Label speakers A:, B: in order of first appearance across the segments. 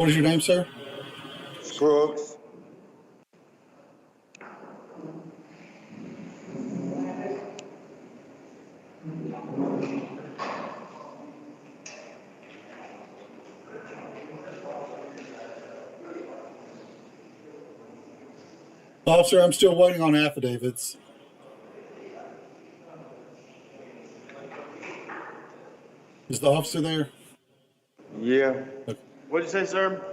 A: What is your name, sir?
B: Scruggs.
A: Officer, I'm still waiting on affidavits. Is the officer there?
B: Yeah.
A: Okay.
B: What'd you say, sir?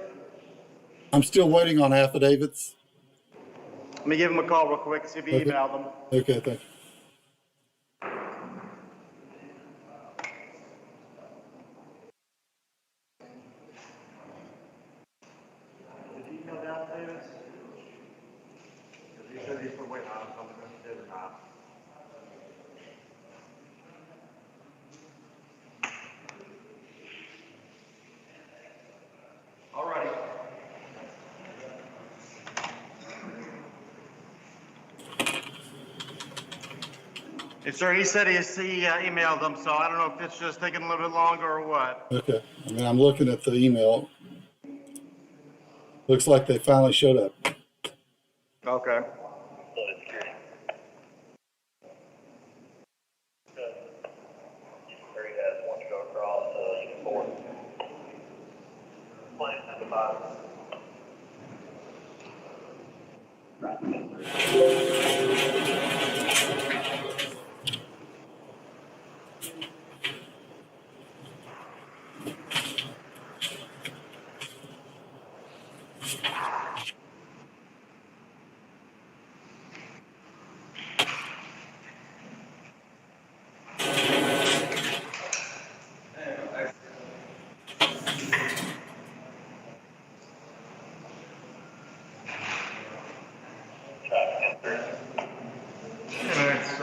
A: I'm still waiting on affidavits.
B: Let me give him a call real quick, see if he
A: Okay.
B: emailed them.
A: Okay, thank you.
B: Did he email the affidavits? Because he said he's still waiting on them, so I'm not sure if he did or not. Alrighty. Yes, sir, he said he emailed them, so I don't know if it's just taking a little bit longer or what.
A: Okay. I mean, I'm looking at the email. Looks like they finally showed up.
B: Okay. It's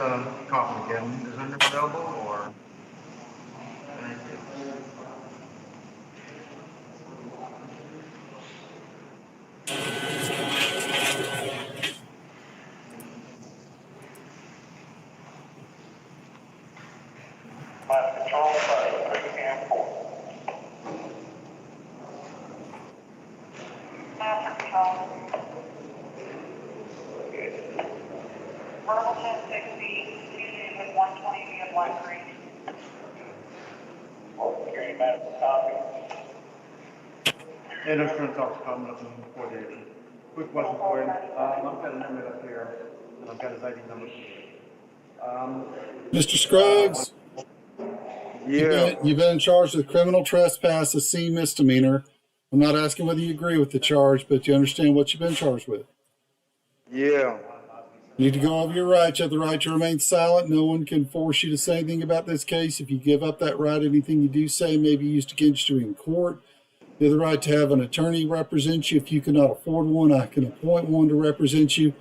B: coffee again. Is it available or? Thank you.
C: Control site 3 and 4. Master control. Verbal 1060, using with 120 via Black Creek. Security medical copy.
B: And I'm going to talk to Tom up in 4 days. Quick question for you. I've got a number up here, and I've got his ID number.
A: Mr. Scruggs,
B: Yeah.
A: you've been charged with criminal trespass, a C misdemeanor. I'm not asking whether you agree with the charge, but you understand what you've been charged with.
B: Yeah.
A: You need to go over your rights. You have the right to remain silent. No one can force you to say anything about this case. If you give up that right, anything you do say may be used against you in court. You have the right to have an attorney represent you. If you cannot afford one, I can appoint one to represent you.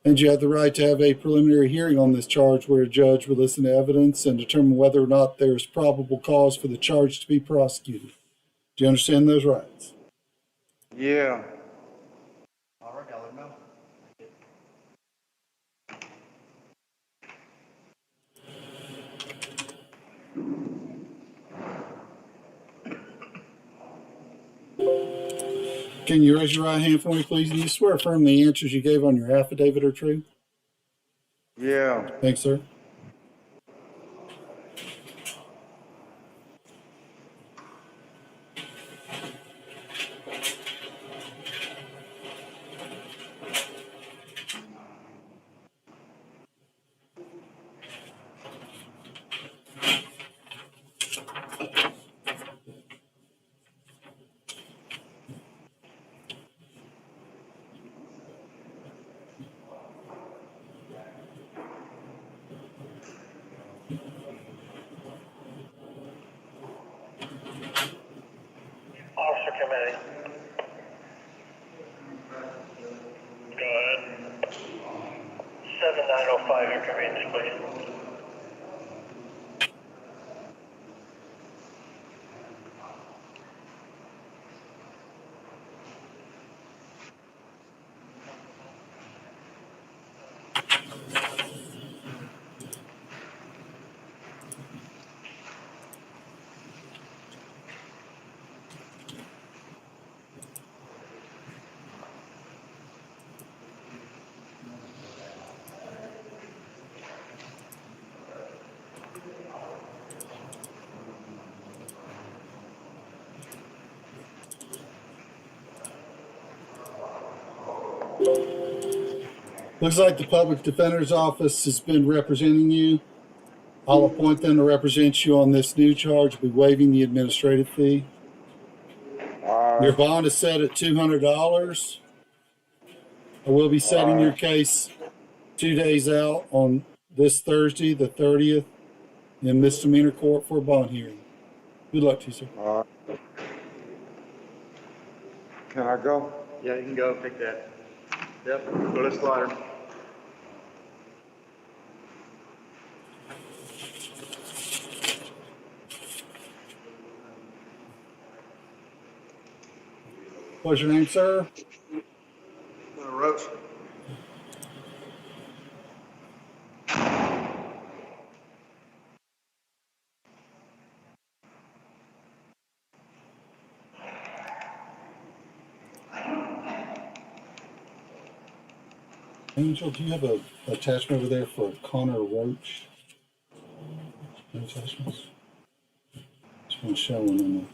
A: And you have the right to have a preliminary hearing on this charge where a judge will listen to evidence and determine whether or not there's probable cause for the charge to be prosecuted. Do you understand those rights?
B: Yeah. All right, I'll let him know.
A: Can you raise your right hand for me, please? Do you swear affirm the answers you gave on your affidavit are true?
B: Yeah.
A: Thanks, sir.
C: Officer committee. Go ahead. 7905, your convenience, please.
A: Looks like the public defender's office has been representing you. I'll appoint them to represent you on this new charge, be waiving the administrative fee.
D: All
A: Your
D: right.
A: bond is set at $200. I will be setting your case 2 days out on this Thursday, the 30th, in misdemeanor court for a bond hearing. Good luck to you, sir.
D: All right. Can I go?
B: Yeah, you can go pick that. Yep, go to Slaughter.
A: What's your name, sir?
B: Roach.
A: Angel, do you have a attachment over there for Connor Roach? No attachments? This one's showing on the.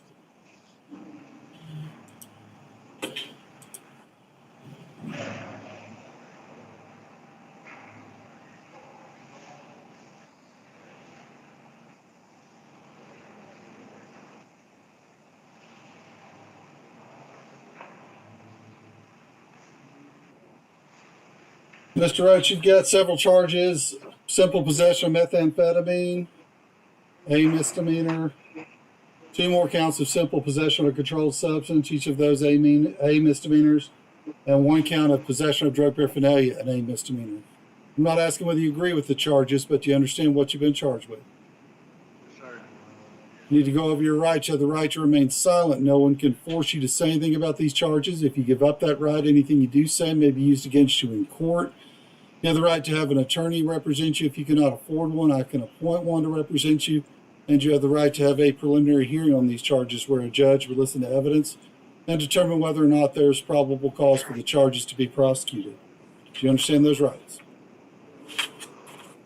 A: Mr. Roach, you've got several charges: simple possession of methamphetamine, a misdemeanor, 2 more counts of simple possession of a controlled substance, each of those a misdemeanors, and 1 count of possession of drug paraphernalia, an a misdemeanor. I'm not asking whether you agree with the charges, but do you understand what you've been charged with?
B: Sorry.
A: You need to go over your rights. You have the right to remain silent. No one can force you to say anything about these charges. If you give up that right, anything you do say may be used against you in court. You have the right to have an attorney represent you. If you cannot afford one, I can appoint one to represent you. And you have the right to have a preliminary hearing on these charges where a judge would listen to evidence and determine whether or not there's probable cause for the charges to be prosecuted. Do you understand those rights?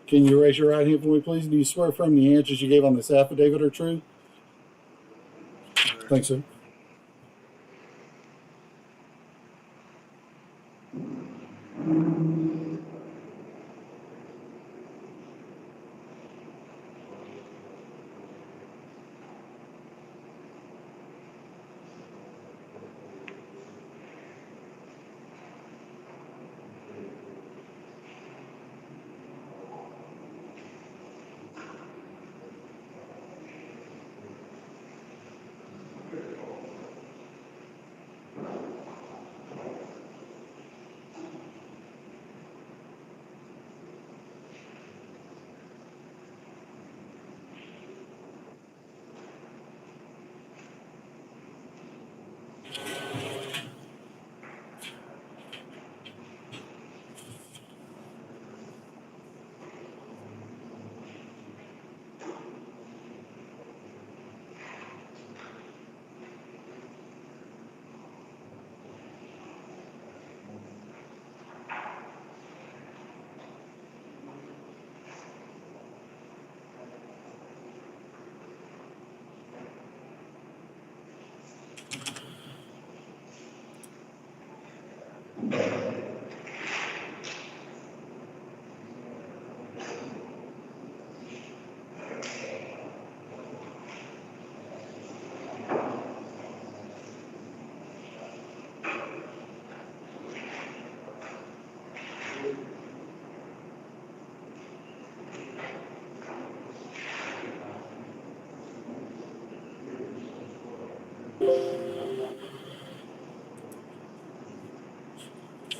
A: Can you raise your right hand for me, please? Do you swear affirm the answers you gave on this affidavit are true? Thanks, sir.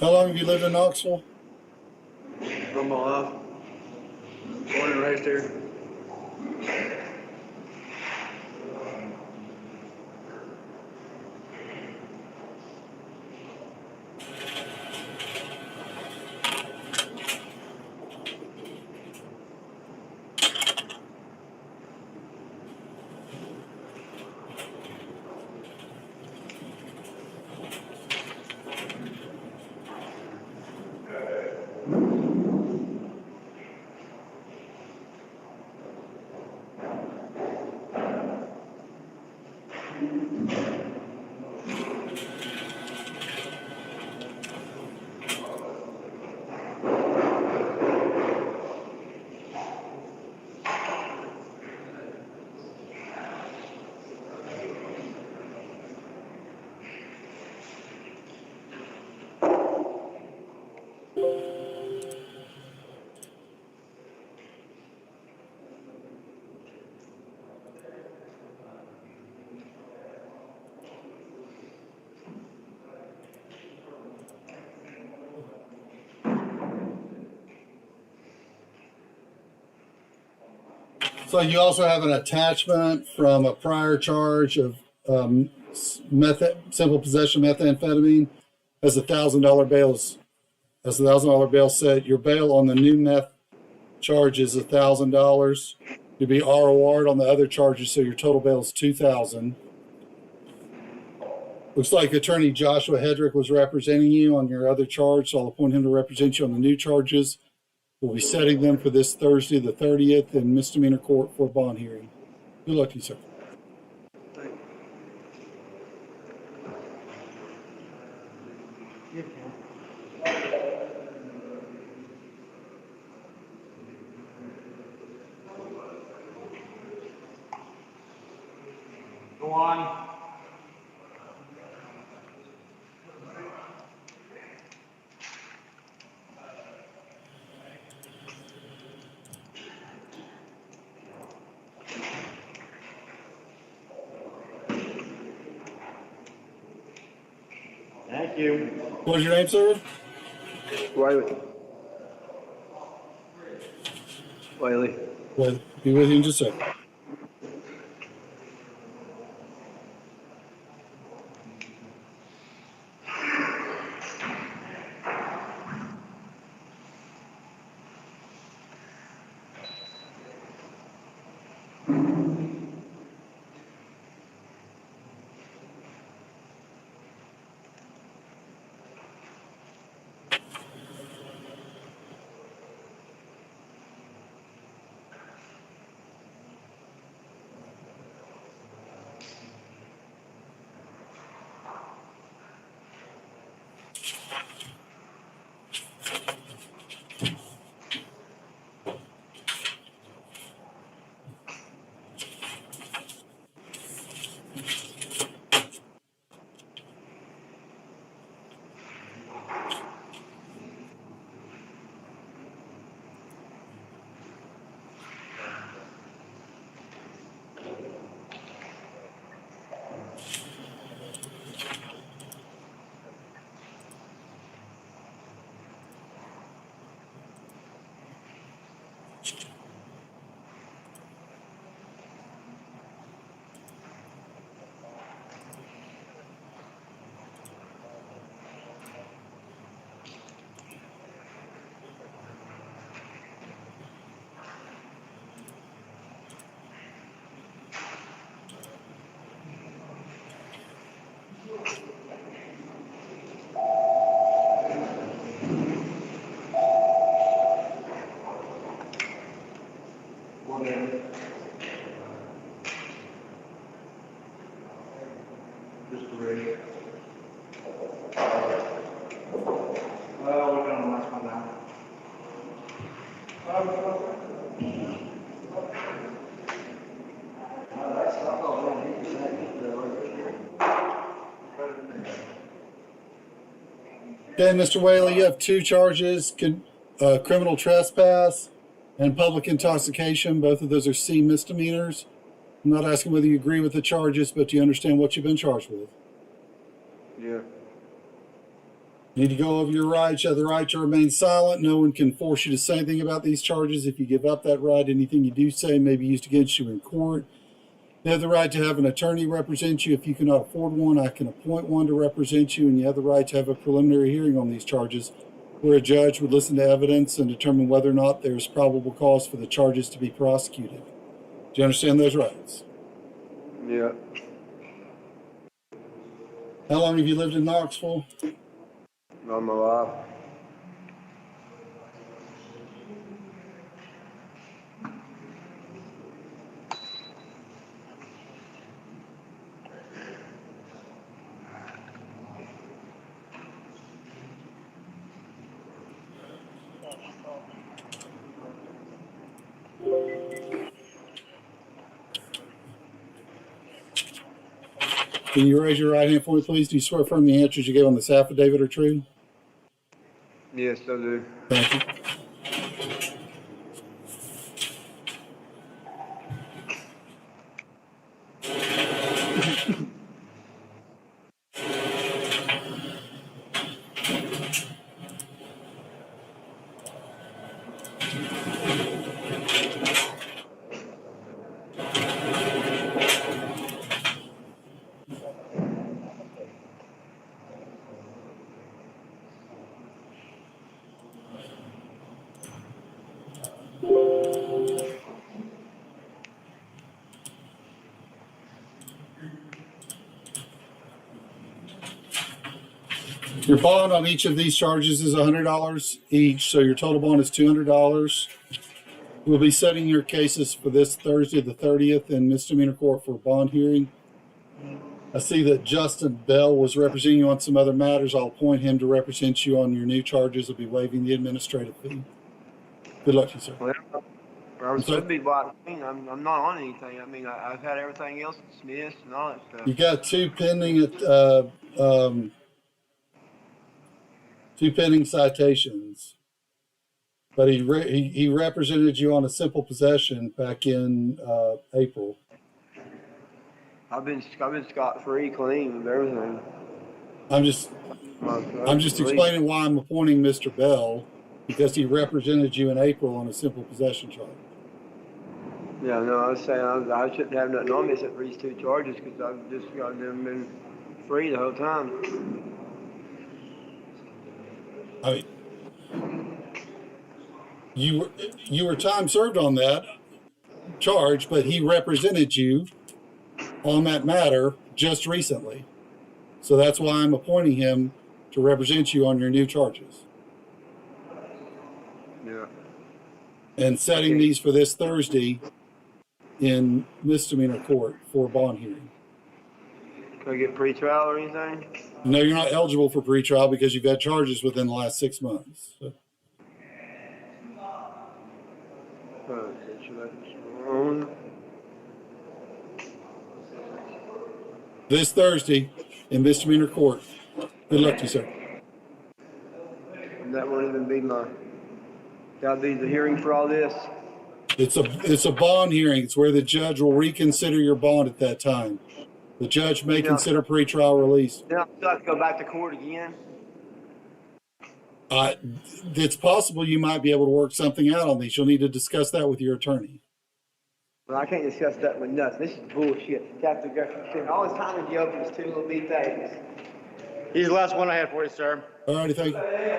A: How long have you lived in Knoxville?
B: From my life. Born and raised here.
A: So you also have an attachment from a prior charge of simple possession of methamphetamine as $1,000 bail. As $1,000 bail set, your bail on the new meth charge is $1,000. You'd be ROR'd on the other charges, so your total bail is $2,000. Looks like Attorney Joshua Hedrick was representing you on your other charge, so I'll appoint him to represent you on the new charges. We'll be setting them for this Thursday, the 30th, in misdemeanor court for a bond hearing. Good luck to you, sir.
B: Go on. Thank you.
A: What is your name, sir?
E: Wiley. Wiley.
A: Well, be with you in just a second.
B: Just a rig. We're going to last one now.
A: Okay, Mr. Whaley, you have two charges, criminal trespass and public intoxication. Both of those are C misdemeanors. I'm not asking whether you agree with the charges, but do you understand what you've been charged with?
D: Yeah.
A: You need to go over your rights. You have the right to remain silent. No one can force you to say anything about these charges. If you give up that right, anything you do say may be used against you in court. You have the right to have an attorney represent you. If you cannot afford one, I can appoint one to represent you, and you have the right to have a preliminary hearing on these charges where a judge would listen to evidence and determine whether or not there's probable cause for the charges to be prosecuted. Do you understand those rights?
D: Yeah.
A: How long have you lived in Knoxville?
D: All my life.
A: Can you raise your right hand for me, please? Do you swear affirm the answers you gave on this affidavit are true?
D: Yes, I do.
A: Thank you. Your bond on each of these charges is $100 each, so your total bond is $200. We'll be setting your cases for this Thursday, the 30th, in misdemeanor court for a bond hearing. I see that Justin Bell was representing you on some other matters. I'll appoint him to represent you on your new charges. I'll be waiving the administrative fee. Good luck to you, sir.
D: Well, I should be blocked. I'm not on anything. I mean, I've had everything else dismissed and all that stuff.
A: You got two pending citations, but he represented you on a simple possession back in April.
D: I've been scot-free, clean with everything.
A: I'm just explaining why I'm appointing Mr. Bell, because he represented you in April on a simple possession charge.
D: Yeah, no, I was saying I shouldn't have nothing on me except for these two charges because I've just got them been free the whole time.
A: I mean, you were time served on that charge, but he represented you on that matter just recently. So that's why I'm appointing him to represent you on your new charges.
D: Yeah.
A: And setting these for this Thursday in misdemeanor court for a bond hearing.
D: Can I get pre-trial or anything?
A: No, you're not eligible for pretrial because you've had charges within the last 6 months. So. This Thursday in misdemeanor court. Good luck to you, sir.
D: And that won't even be that'll be the hearing for all this.
A: It's a bond hearing. It's where the judge will reconsider your bond at that time. The judge may consider pretrial release.
D: Then I'll still have to go back to court again.
A: It's possible you might be able to work something out on these. You'll need to discuss that with your attorney.
D: Well, I can't discuss that with nothing. This is bullshit. You have to go spend all this time in jail for these two little bitty things.
B: He's the last one I had for you, sir.
A: All righty, thank you.